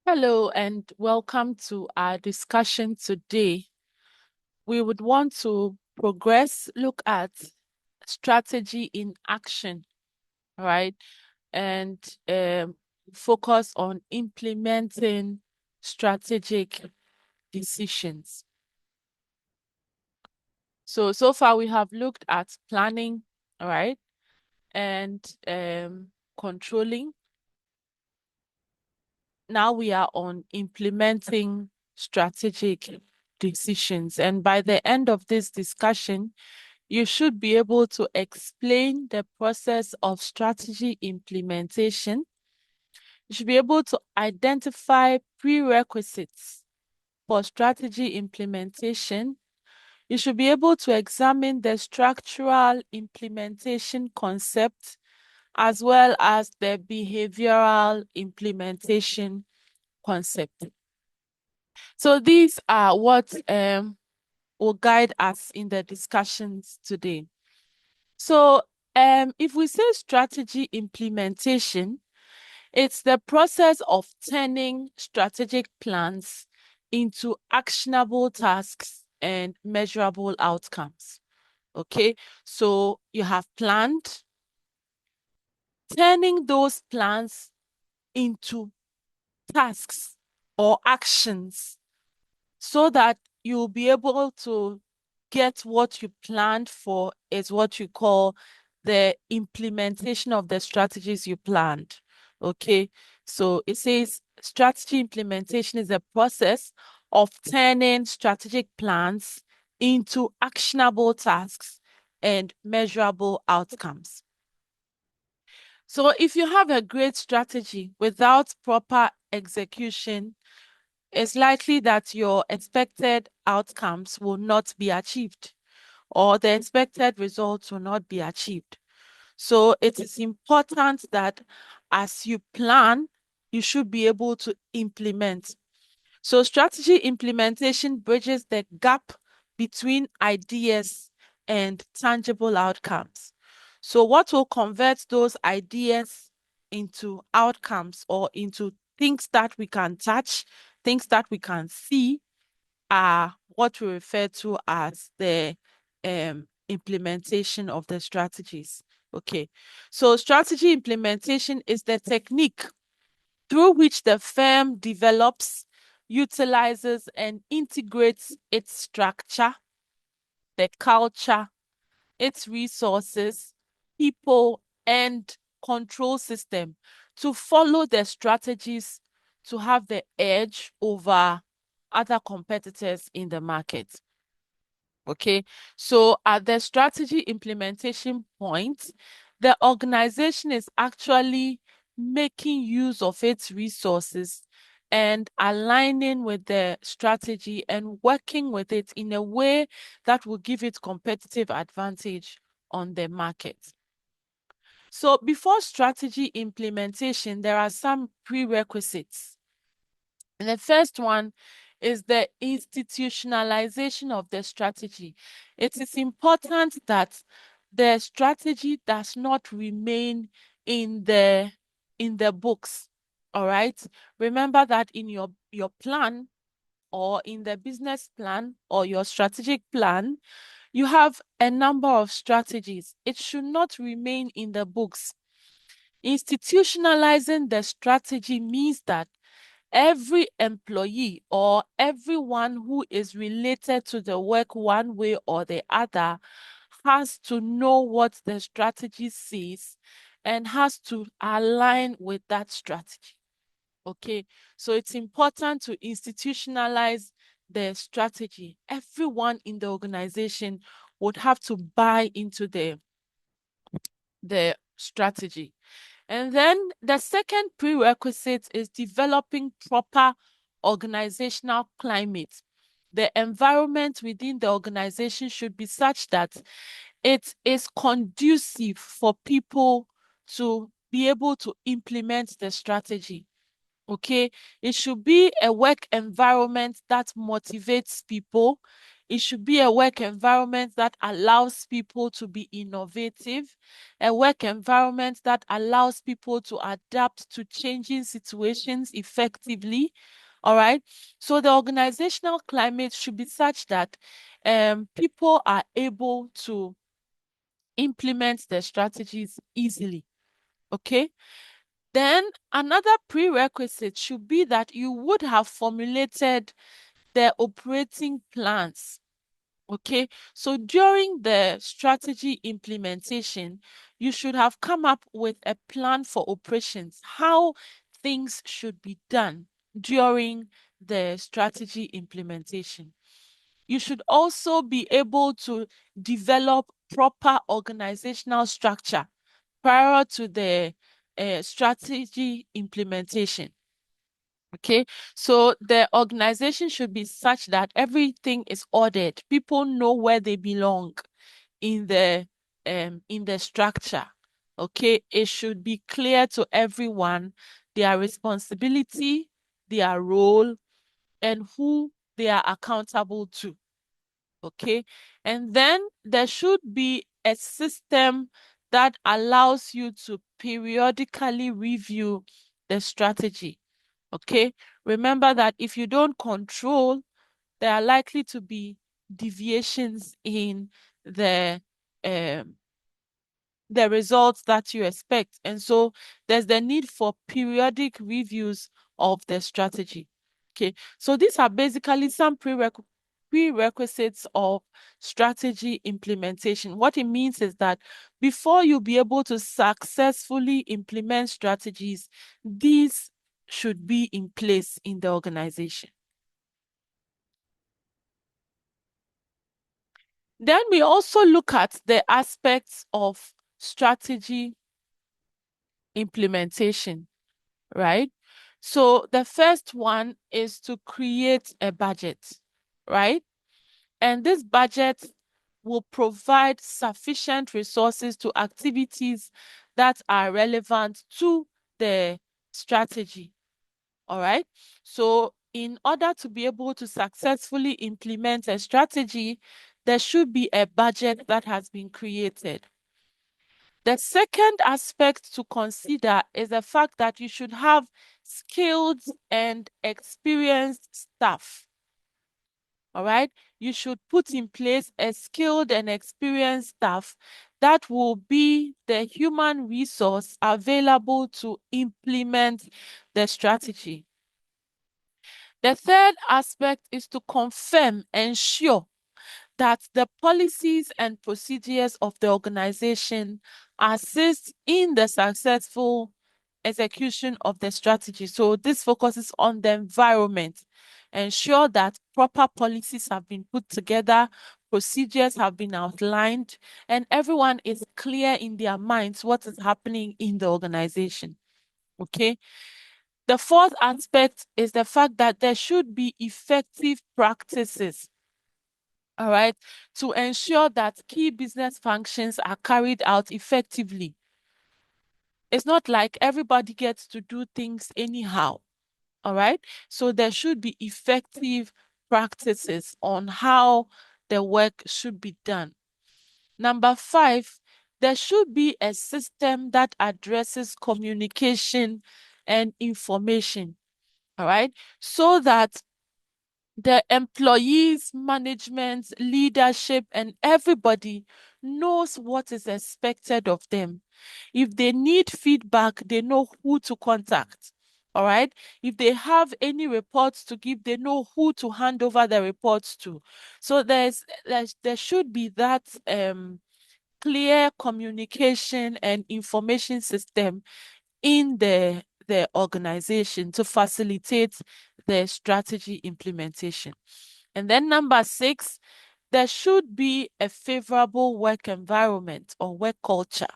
Hello and welcome to our discussion today. We would want to look at strategy in action, right? And focus on implementing strategic decisions. So far we have looked at planning, all right, and controlling. Now we are on implementing strategic decisions. And by the end of this discussion, you should be able to explain the process of strategy implementation. You should be able to identify prerequisites for strategy implementation. You should be able to examine the structural implementation concept as well as the behavioral implementation concept. So these are what will guide us in the discussions today. So if we say strategy implementation, it's the process of turning strategic plans into actionable tasks and measurable outcomes. Okay, so you have planned, turning those plans into tasks or actions so that you'll be able to get what you planned for is what you call the implementation of the strategies you planned. Okay, so it says strategy implementation is a process of turning strategic plans into actionable tasks and measurable outcomes. So if you have a great strategy without proper execution, it's likely that your expected outcomes will not be achieved or the expected results will not be achieved. So it is important that as you plan, you should be able to implement. So strategy implementation bridges the gap between ideas and tangible outcomes. So what will convert those ideas into outcomes or into things that we can touch, things that we can see are what we refer to as the implementation of the strategies. Okay, so strategy implementation is the technique through which the firm develops, utilizes, and integrates its structure, the culture, its resources, people, and control system to follow the strategies to have the edge over other competitors in the market. Okay, so at the strategy implementation point, the organization is actually making use of its resources and aligning with the strategy and working with it in a way that will give it competitive advantage on the market. So before strategy implementation, there are some prerequisites. And the first one is the institutionalization of the strategy. It is important that the strategy does not remain in the books. All right. Remember that in your plan or in the business plan or your strategic plan, you have a number of strategies. It should not remain in the books. Institutionalizing the strategy means that every employee or everyone who is related to the work one way or the other has to know what the strategy says and has to align with that strategy. Okay, so it's important to institutionalize the strategy. Everyone in the organization would have to buy into the strategy. And then the second prerequisite is developing proper organizational climate. The environment within the organization should be such that it is conducive for people to be able to implement the strategy. Okay, it should be a work environment that motivates people. It should be a work environment that allows people to be innovative, a work environment that allows people to adapt to changing situations effectively. All right. So the organizational climate should be such that people are able to implement the strategies easily. Okay. Then another prerequisite should be that you would have formulated the operating plans. Okay, so during the strategy implementation, you should have come up with a plan for operations, how things should be done during the strategy implementation. You should also be able to develop proper organizational structure prior to the strategy implementation. Okay, so the organization should be such that everything is ordered. People know where they belong in the structure. Okay, it should be clear to everyone their responsibility, their role, and who they are accountable to. Okay, and then there should be a system that allows you to periodically review the strategy. Okay, remember that if you don't control, there are likely to be deviations in the um, the results that you expect. And so there's the need for periodic reviews of the strategy. Okay, so these are basically some prerequisites of strategy implementation. What it means is that before you be able to successfully implement strategies, these should be in place in the organization. Then we also look at the aspects of strategy implementation, right? So the first one is to create a budget, right? And this budget will provide sufficient resources to activities that are relevant to the strategy. All right. So, in order to be able to successfully implement a strategy, there should be a budget that has been created. The second aspect to consider is the fact that you should have skilled and experienced staff. All right. You should put in place a skilled and experienced staff that will be the human resource available to implement the strategy. The third aspect is to confirm, ensure that the policies and procedures of the organization assist in the successful execution of the strategy. So this focuses on the environment. Ensure that proper policies have been put together, procedures have been outlined, and everyone is clear in their minds what is happening in the organization. Okay. The fourth aspect is the fact that there should be effective practices, all right, to ensure that key business functions are carried out effectively. It's not like everybody gets to do things anyhow, all right? So there should be effective practices on how the work should be done. Number five, there should be a system that addresses communication and information, all right? So that the employees, management, leadership, and everybody knows what is expected of them. If they need feedback, they know who to contact. All right. If they have any reports to give, they know who to hand over the reports to. So there should be that clear communication and information system in the organization to facilitate the strategy implementation. And then number six, there should be a favorable work environment or work culture.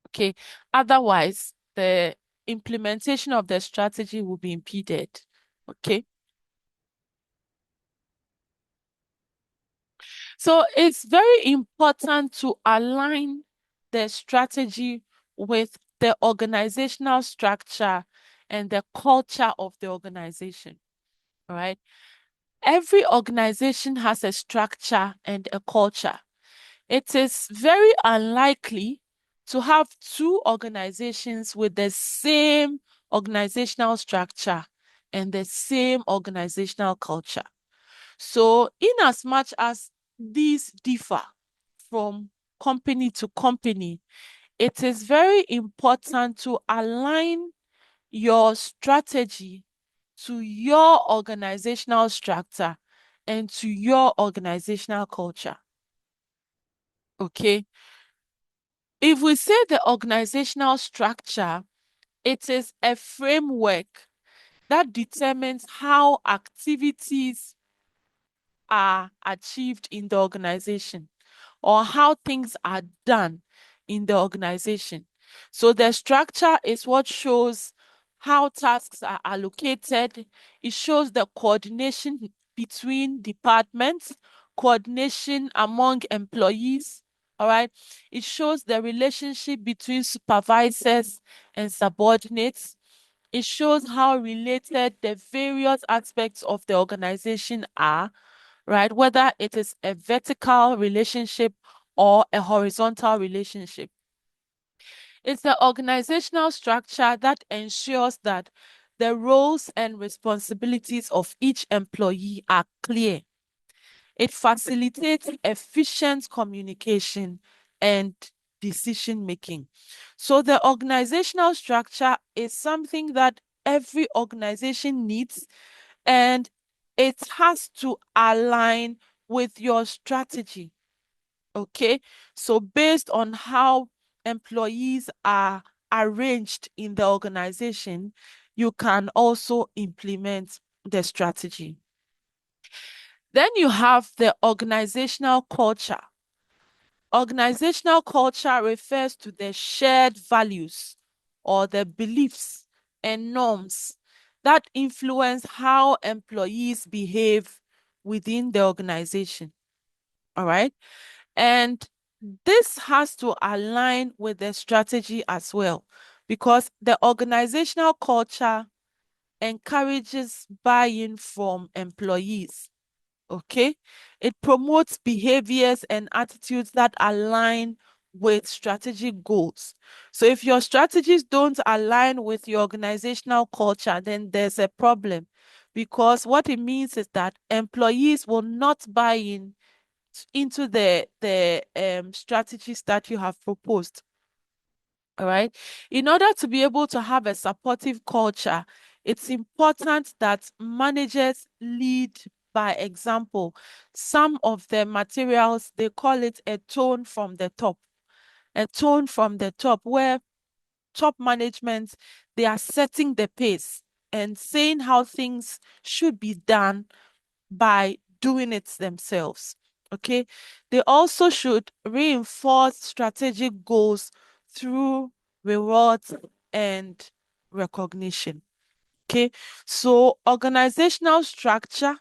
Okay. Otherwise, the implementation of the strategy will be impeded. Okay. So it's very important to align the strategy with the organizational structure and the culture of the organization. All right. Every organization has a structure and a culture. It is very unlikely to have two organizations with the same organizational structure and the same organizational culture. So, in as much as these differ from company to company, it is very important to align your strategy to your organizational structure and to your organizational culture. Okay. If we say the organizational structure, it is a framework that determines how activities are achieved in the organization or how things are done in the organization. So the structure is what shows how tasks are allocated. It shows the coordination between departments, coordination among employees. All right. It shows the relationship between supervisors and subordinates. It shows how related the various aspects of the organization are, right? Whether it is a vertical relationship or a horizontal relationship. It's the organizational structure that ensures that the roles and responsibilities of each employee are clear. It facilitates efficient communication and decision making. So, the organizational structure is something that every organization needs, and it has to align with your strategy. Okay, so based on how employees are arranged in the organization, you can also implement the strategy. Then you have the organizational culture. Organizational culture refers to the shared values or the beliefs and norms that influence how employees behave within the organization. All right. And this has to align with the strategy as well, because the organizational culture encourages buy-in from employees. Okay, it promotes behaviors and attitudes that align with strategic goals. So if your strategies don't align with your organizational culture, then there's a problem, because what it means is that employees will not buy in into the strategies that you have proposed. All right. In order to be able to have a supportive culture, it's important that managers lead by example. Some of the materials, they call it a tone from the top. A tone from the top, where top management, they are setting the pace and saying how things should be done by doing it themselves. Okay. They also should reinforce strategic goals through rewards and recognition. Okay. So organizational structure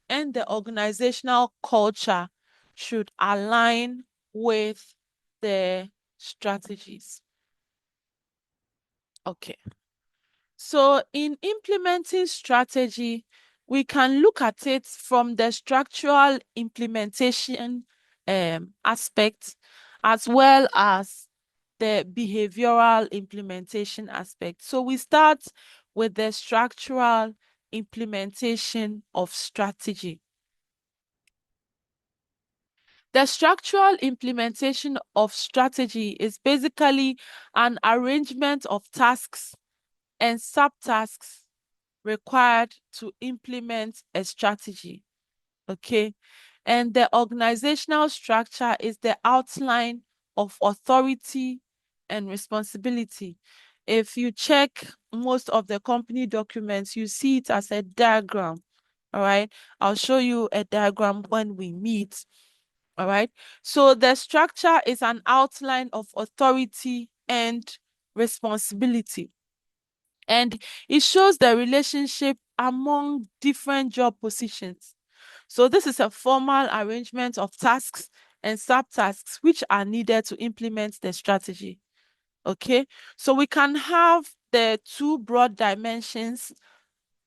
and the organizational culture should align with the strategies. Okay. So, in implementing strategy, we can look at it from the structural implementation aspect, as well as the behavioral implementation aspect. So, we start with the structural implementation of strategy. The structural implementation of strategy is basically an arrangement of tasks and subtasks required to implement a strategy. Okay. And the organizational structure is the outline of authority and responsibility. If you check most of the company documents, you see it as a diagram. All right. I'll show you a diagram when we meet. All right. So the structure is an outline of authority and responsibility. And it shows the relationship among different job positions. So this is a formal arrangement of tasks and subtasks which are needed to implement the strategy. Okay, so we can have the two broad dimensions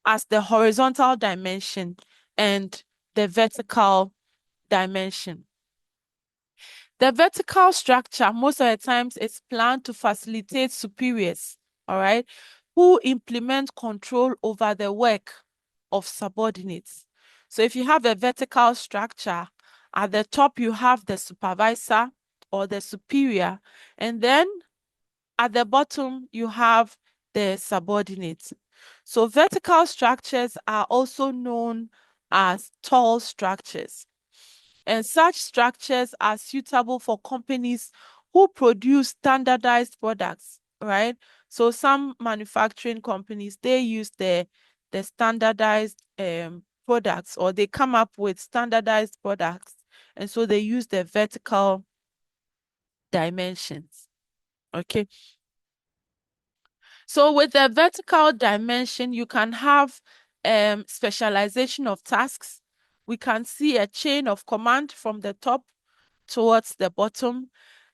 as the horizontal dimension and the vertical dimension. The vertical structure, most of the times, is planned to facilitate superiors, all right, who implement control over the work of subordinates. So if you have a vertical structure, at the top you have the supervisor or the superior, and then at the bottom you have the subordinates. So vertical structures are also known as tall structures. And such structures are suitable for companies who produce standardized products, right? So some manufacturing companies, they use the standardized products, or they come up with standardized products. And so they use the vertical dimensions. Okay. So with the vertical dimension, you can have specialization of tasks. We can see a chain of command from the top towards the bottom.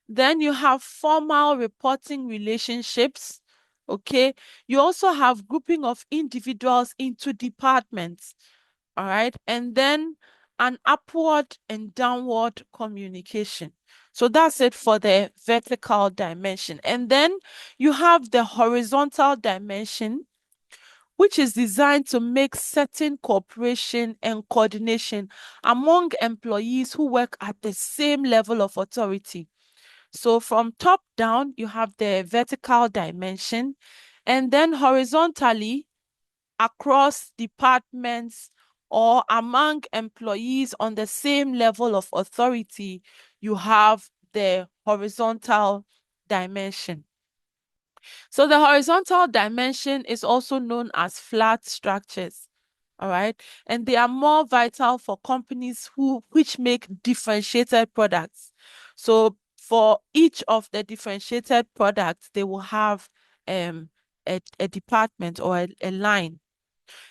Then you have formal reporting relationships. Okay. You also have grouping of individuals into departments. All right. And then an upward and downward communication. So that's it for the vertical dimension. And then you have the horizontal dimension, which is designed to make certain cooperation and coordination among employees who work at the same level of authority. So from top down, you have the vertical dimension, and then horizontally, across departments or among employees on the same level of authority, you have the horizontal dimension. So the horizontal dimension is also known as flat structures. All right. And they are more vital for companies which make differentiated products. So for each of the differentiated products, they will have a department or a line.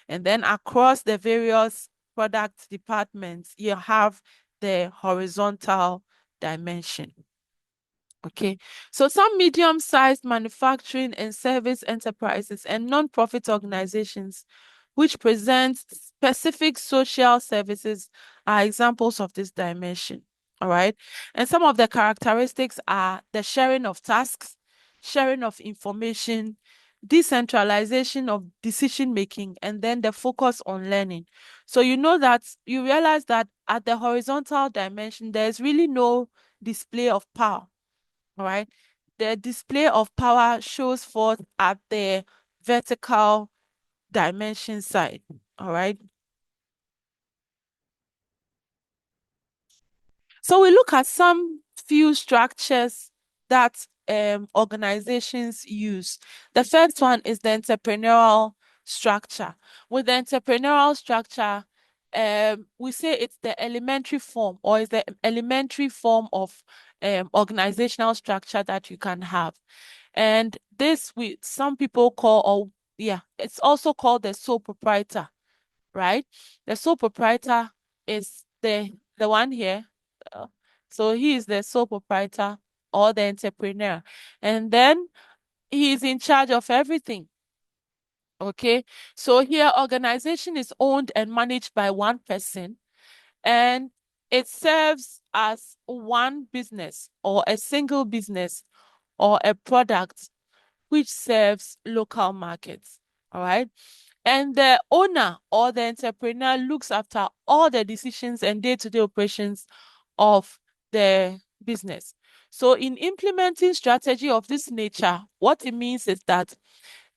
And then across the various product departments, you have the horizontal dimension. Okay, so some medium-sized manufacturing and service enterprises and non-profit organizations which present specific social services are examples of this dimension. All right, and some of the characteristics are the sharing of tasks, sharing of information, decentralization of decision making, and then the focus on learning. So you realize that at the horizontal dimension, there's really no display of power. All right. The display of power shows forth at the vertical dimension side. All right. So we look at some few structures that organizations use. The first one is the entrepreneurial structure. With the entrepreneurial structure, we say it's the elementary form, or is the elementary form of organizational structure that you can have. And this some people call, or yeah, it's also called the sole proprietor, right? The sole proprietor is the one here. uh, so he is the sole proprietor or the entrepreneur, and then he is in charge of everything. Okay, so here organization is owned and managed by one person, and it serves as one business or a single business or a product which serves local markets. All right. And the owner or the entrepreneur looks after all the decisions and day-to-day operations of the business. So in implementing strategy of this nature, what it means is that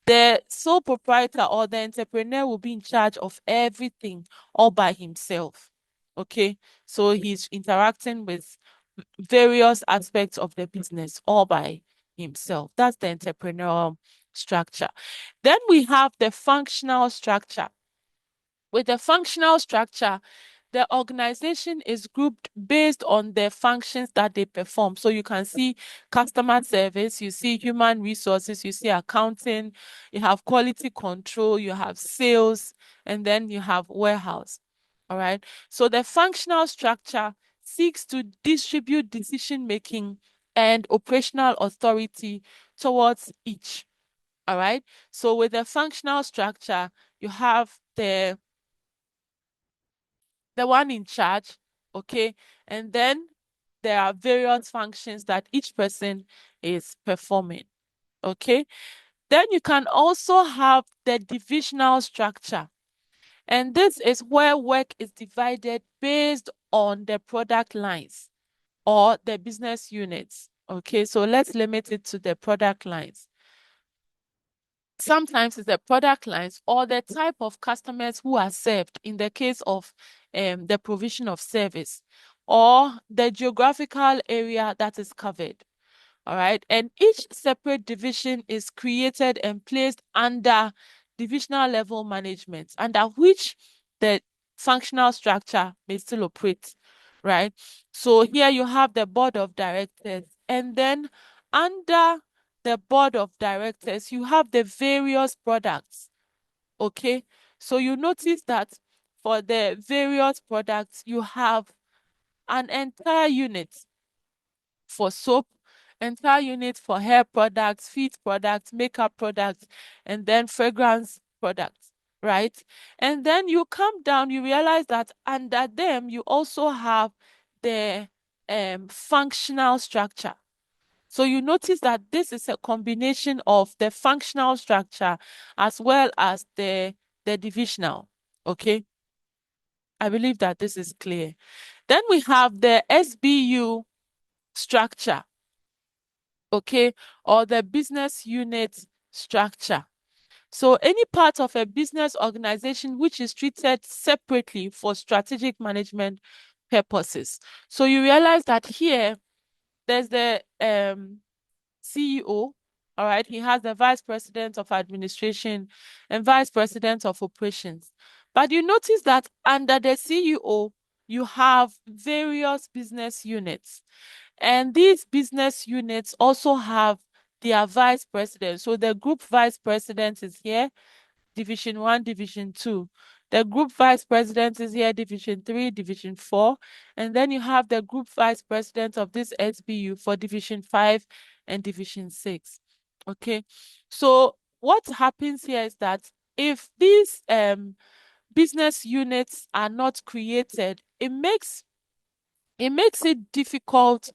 the sole proprietor or the entrepreneur will be in charge of everything all by himself. Okay. So he's interacting with various aspects of the business all by himself. That's the entrepreneurial structure. Then we have the functional structure. With the functional structure, the organization is grouped based on the functions that they perform. So you can see customer service, you see human resources, you see accounting, you have quality control, you have sales, and then you have warehouse. All right. So the functional structure seeks to distribute decision making and operational authority towards each. All right. So with the functional structure, you have the one in charge, okay? And then there are various functions that each person is performing, okay? Then you can also have the divisional structure. And this is where work is divided based on the product lines or the business units. Okay, so let's limit it to the product lines. Sometimes it's the product lines or the type of customers who are served in the case of the provision of service or the geographical area that is covered. All right. And each separate division is created and placed under divisional level management, under which the functional structure may still operate. Right. So here you have the board of directors, and then under the board of directors, you have the various products. Okay. So you notice that for the various products, you have an entire unit for soap, entire unit for hair products, feet products, makeup products, and then fragrance products, right? And then you come down, you realize that under them, you also have the functional structure. So you notice that this is a combination of the functional structure as well as the divisional, okay? I believe that this is clear. Then we have the SBU structure, okay, or the business unit structure. So any part of a business organization which is treated separately for strategic management purposes. So you realize that here there's the CEO, all right, he has the vice president of administration and vice president of operations. But you notice that under the CEO, you have various business units. And these business units also have their vice president. So the group vice president is here, Division 1, Division 2. The group vice president is here, Division 3, Division 4. And then you have the group vice president of this SBU for Division 5 and Division 6. Okay. So what happens here is that if these business units are not created, it makes it difficult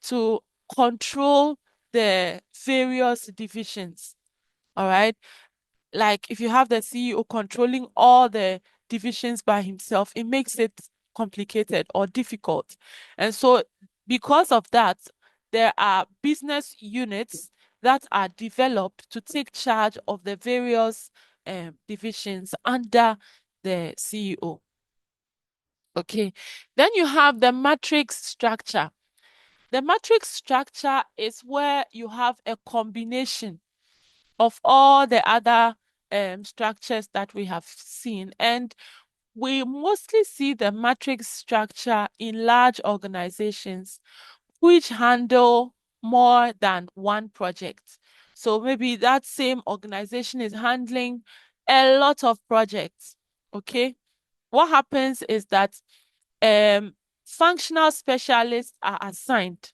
to control the various divisions. All right. Like if you have the CEO controlling all the divisions by himself, it makes it complicated or difficult. And so, because of that, there are business units that are developed to take charge of the various divisions under the CEO. Okay. Then you have the matrix structure. The matrix structure is where you have a combination of all the other structures that we have seen. And we mostly see the matrix structure in large organizations which handle more than one project. So maybe that same organization is handling a lot of projects. Okay. What happens is that functional specialists are assigned.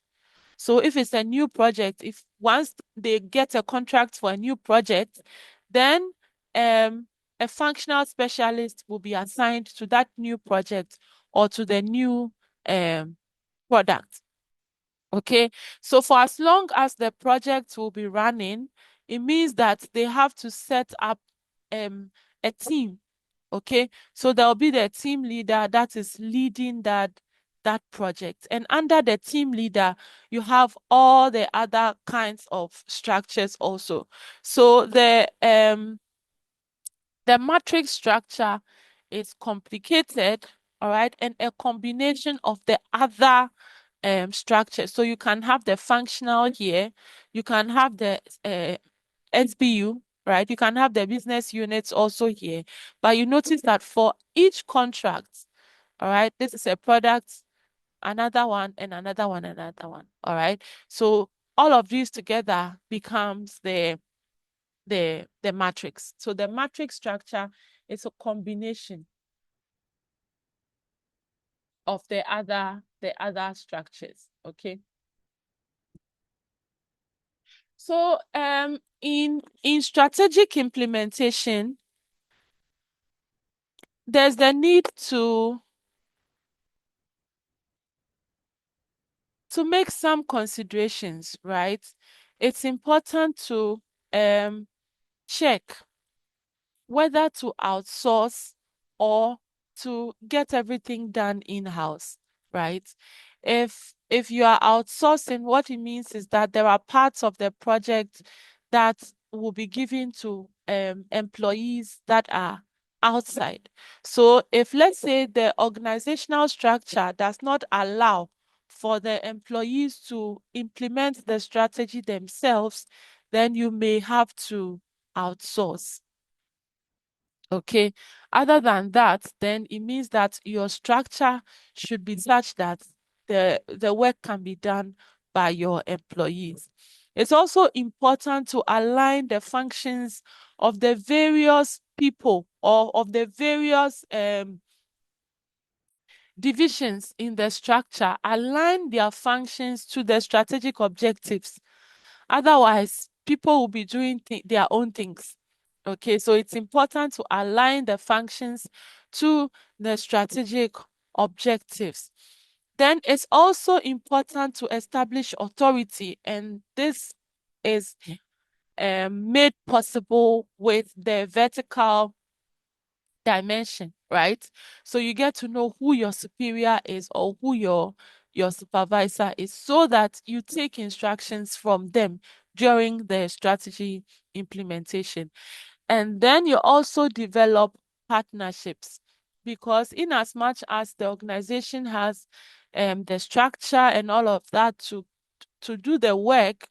So if it's a new project, if once they get a contract for a new project, then a functional specialist will be assigned to that new project or to the new product. Okay, so for as long as the project will be running, it means that they have to set up a team. Okay, so there'll be the team leader that is leading that project, and under the team leader you have all the other kinds of structures also. So the matrix structure is complicated, all right, and a combination of the other structures. So you can have the functional here, you can have the SBU, right? You can have the business units also here, but you notice that for each contract, all right, this is a product, another one, and another one, another one, all right? So all of these together becomes the matrix. So the matrix structure is a combination of the other structures, okay? So in strategic implementation, there's the need to to make some considerations, right? It's important to check whether to outsource or to get everything done in-house, right? If you are outsourcing, what it means is that there are parts of the project that will be given to employees that are outside. So if, let's say, the organizational structure does not allow for the employees to implement the strategy themselves, then you may have to outsource. Okay. Other than that, then it means that your structure should be such that the work can be done by your employees. It's also important to align the functions of the various people or of the various divisions in the structure, align their functions to the strategic objectives. Otherwise, people will be doing their own things. Okay, so it's important to align the functions to the strategic objectives. Then it's also important to establish authority, and this is made possible with the vertical dimension, right? So you get to know who your superior is or who your supervisor is, so that you take instructions from them during the strategy implementation. And then you also develop partnerships, because in as much as the organization has the structure and all of that to do the work,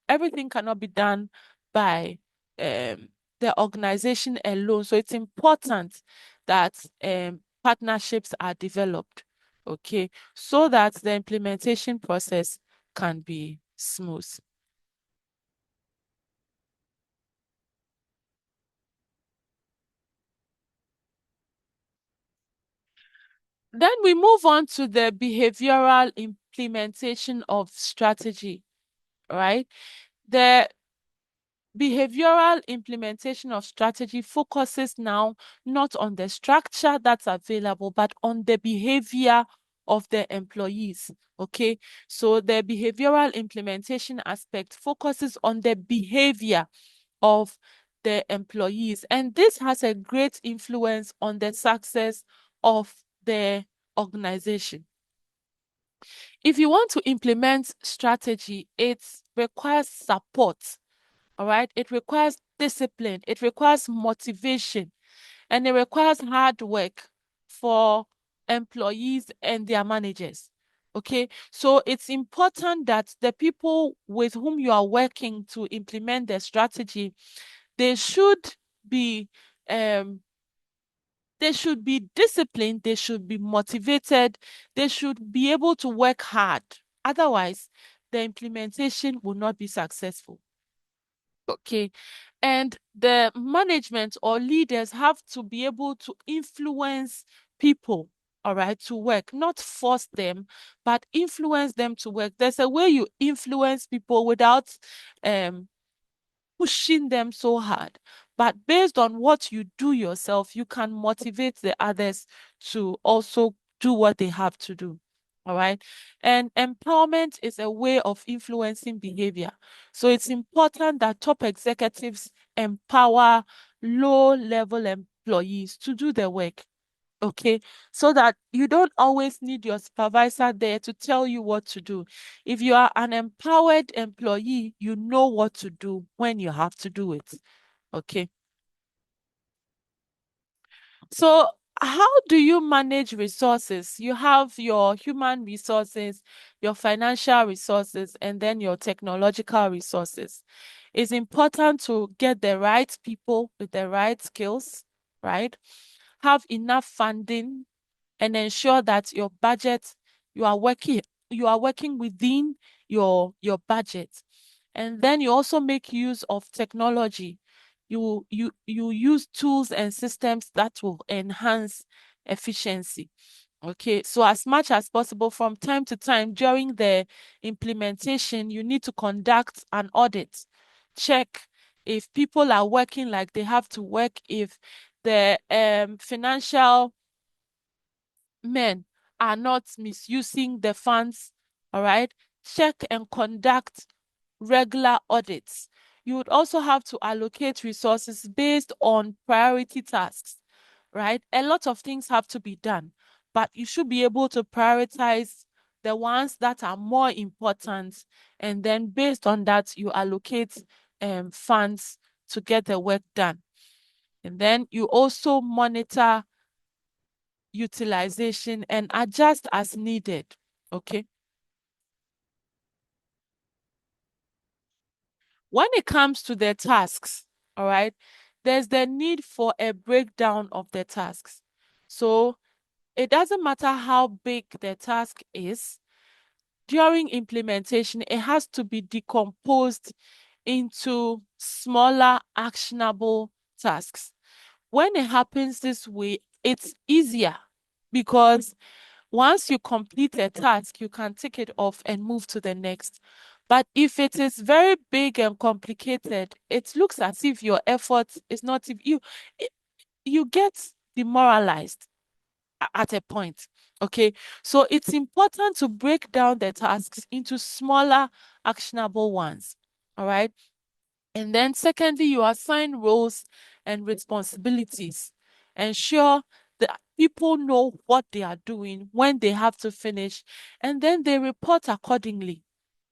everything cannot be done by the organization alone. So it's important that partnerships are developed, okay, so that the implementation process can be smooth. Then we move on to the behavioral implementation of strategy, right? The behavioral implementation of strategy focuses now not on the structure that's available, but on the behavior of the employees. Okay, so the behavioral implementation aspect focuses on the behavior of the employees, and this has a great influence on the success of the organization. If you want to implement strategy, it requires support. All right. It requires discipline, it requires motivation, and it requires hard work for employees and their managers. Okay. So it's important that the people with whom you are working to implement the strategy, they should be um they should be disciplined, they should be motivated, they should be able to work hard. Otherwise, the implementation will not be successful. Okay. And the management or leaders have to be able to influence people, all right, to work, not force them, but influence them to work. There's a way you influence people without um pushing them so hard. But based on what you do yourself, you can motivate the others to also do what they have to do. All right. And empowerment is a way of influencing behavior. So it's important that top executives empower low level employees to do the work. Okay, so that you don't always need your supervisor there to tell you what to do. If you are an empowered employee, you know what to do when you have to do it. Okay, so how do you manage resources? You have your human resources, your financial resources, and then your technological resources. It's important to get the right people with the right skills, right? Have enough funding and ensure that your budget, you are working within your budget. And then you also make use of technology. You use tools and systems that will enhance efficiency. Okay, so as much as possible, from time to time during the implementation, you need to conduct an audit. Check if people are working like they have to work, if the financial men are not misusing the funds all right? Check and conduct regular audits. You would also have to allocate resources based on priority tasks, right? A lot of things have to be done, but you should be able to prioritize the ones that are more important, and then based on that, you allocate funds to get the work done. And then you also monitor utilization and adjust as needed. Okay. When it comes to the tasks, all right, there's the need for a breakdown of the tasks. So it doesn't matter how big the task is, during implementation, it has to be decomposed into smaller, actionable tasks. When it happens this way, it's easier because once you complete a task, you can take it off and move to the next. But if it is very big and complicated, it looks as if your effort is not, you get demoralized at a point. Okay, so it's important to break down the tasks into smaller, actionable ones. All right. And then, secondly, you assign roles and responsibilities. Ensure that people know what they are doing, when they have to finish, and then they report accordingly.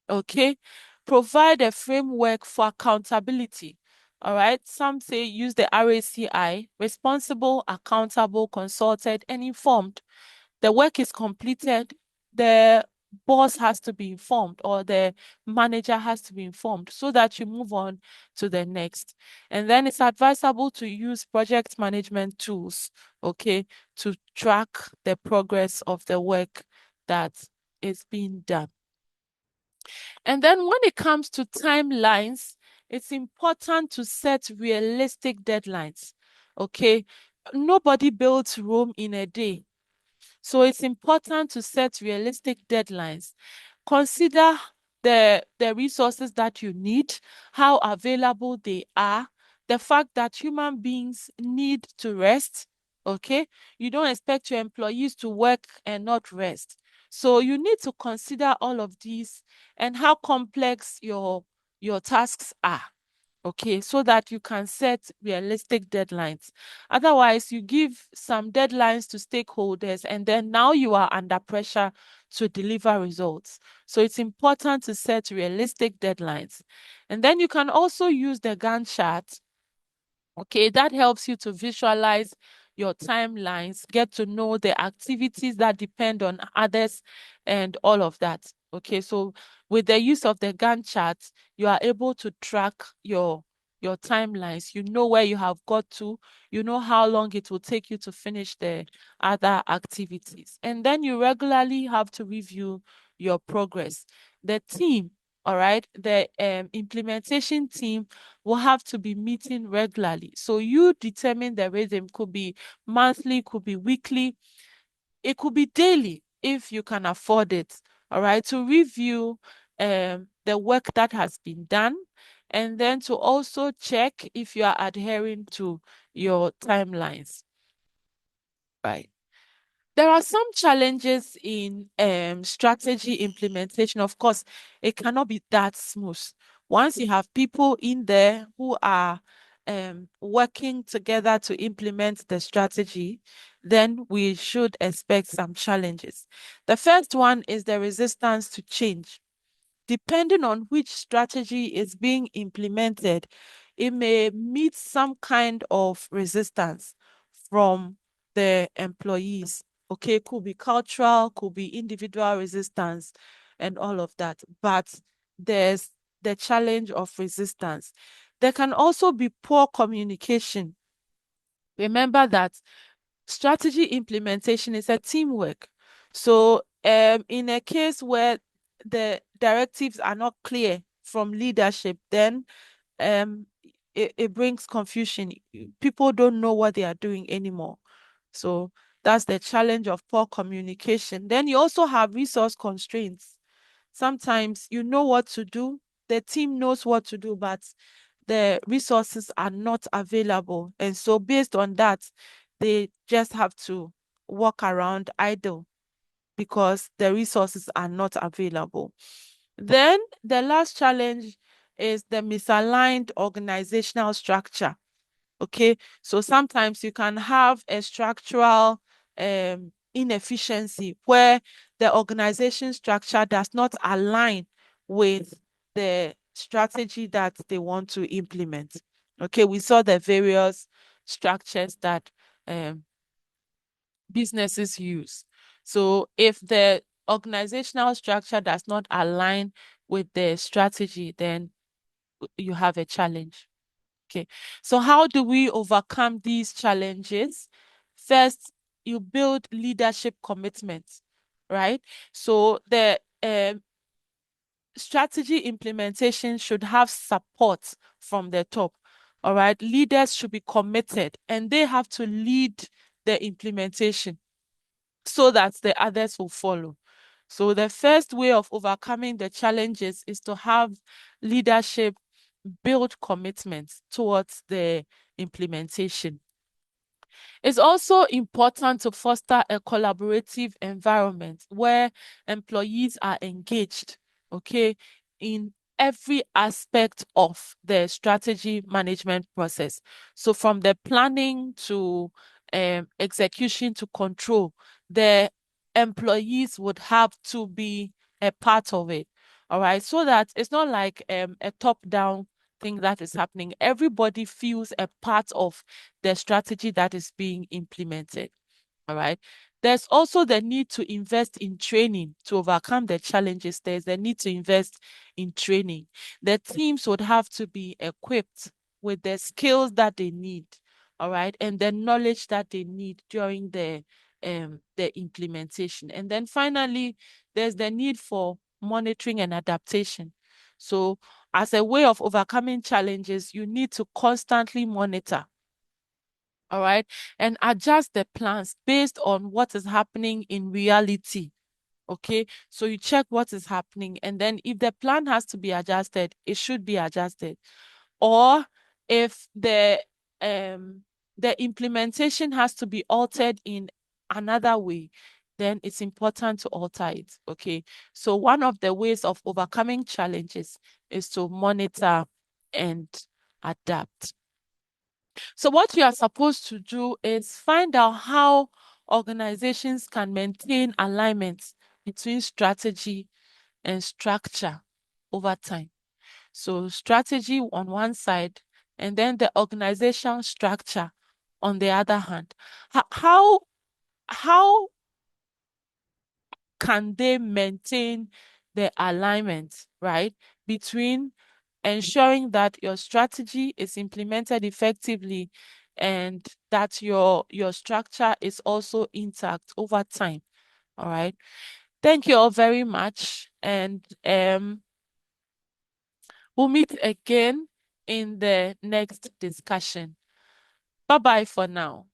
Okay. Provide a framework for accountability. All right. Some say use the RACI: responsible, accountable, consulted, and informed. The work is completed, the boss has to be informed, or the manager has to be informed, so that you move on to the next. And then it's advisable to use project management tools, okay, to track the progress of the work that is being done. And then when it comes to timelines, it's important to set realistic deadlines. Okay. Nobody builds Rome in a day. So it's important to set realistic deadlines. Consider the resources that you need, how available they are, the fact that human beings need to rest. Okay. You don't expect your employees to work and not rest. So you need to consider all of these and how complex your tasks are. Okay, so that you can set realistic deadlines. Otherwise, you give some deadlines to stakeholders, and then now you are under pressure to deliver results. So it's important to set realistic deadlines. And then you can also use the Gantt chart. Okay, that helps you to visualize your timelines, get to know the activities that depend on others, and all of that. Okay, so with the use of the Gantt chart, you are able to track your timelines. You know where you have got to, you know how long it will take you to finish the other activities. And then you regularly have to review your progress. The team, all right, the implementation team will have to be meeting regularly. So you determine the rhythm, could be monthly, could be weekly, it could be daily if you can afford it. All right, to review the work that has been done, and then to also check if you are adhering to your timelines. Right. There are some challenges in strategy implementation. Of course, it cannot be that smooth. Once you have people in there who are working together to implement the strategy, then we should expect some challenges. The first one is the resistance to change. Depending on which strategy is being implemented, it may meet some kind of resistance from the employees. Okay, could be cultural, could be individual resistance, and all of that. But there's the challenge of resistance. There can also be poor communication. Remember that strategy implementation is a teamwork. So, in a case where the directives are not clear from leadership, then it brings confusion. People don't know what they are doing anymore. So that's the challenge of poor communication. Then you also have resource constraints. Sometimes you know what to do, the team knows what to do, but the resources are not available. And so based on that, they just have to walk around idle because the resources are not available. Then the last challenge is the misaligned organizational structure. Okay, so sometimes you can have a structural inefficiency where the organization structure does not align with the strategy that they want to implement. Okay, we saw the various structures that businesses use. So if the organizational structure does not align with the strategy, then you have a challenge. Okay, so how do we overcome these challenges? First, you build leadership commitment, right? So the strategy implementation should have support from the top. All right, leaders should be committed and they have to lead the implementation so that the others will follow. So the first way of overcoming the challenges is to have leadership build commitments towards the implementation. It's also important to foster a collaborative environment where employees are engaged, okay, in every aspect of the strategy management process. So from the planning to execution to control, the employees would have to be a part of it. All right, so that it's not like a top-down thing that is happening. Everybody feels a part of the strategy that is being implemented. All right. There's also the need to invest in training to overcome the challenges. There's the need to invest in training. The teams would have to be equipped with the skills that they need, all right, and the knowledge that they need during the implementation. And then finally, there's the need for monitoring and adaptation. So as a way of overcoming challenges, you need to constantly monitor, all right, and adjust the plans based on what is happening in reality. Okay, so you check what is happening, and then if the plan has to be adjusted, it should be adjusted. Or if the implementation has to be altered in another way, then it's important to alter it. Okay, so one of the ways of overcoming challenges is to monitor and adapt. So what you are supposed to do is find out how organizations can maintain alignment between strategy and structure over time. So strategy on one side, and then the organization structure on the other hand. How can they maintain the alignment, right, between ensuring that your strategy is implemented effectively and that your structure is also intact over time? All right. Thank you all very much. And we'll meet again in the next discussion. Bye-bye for now.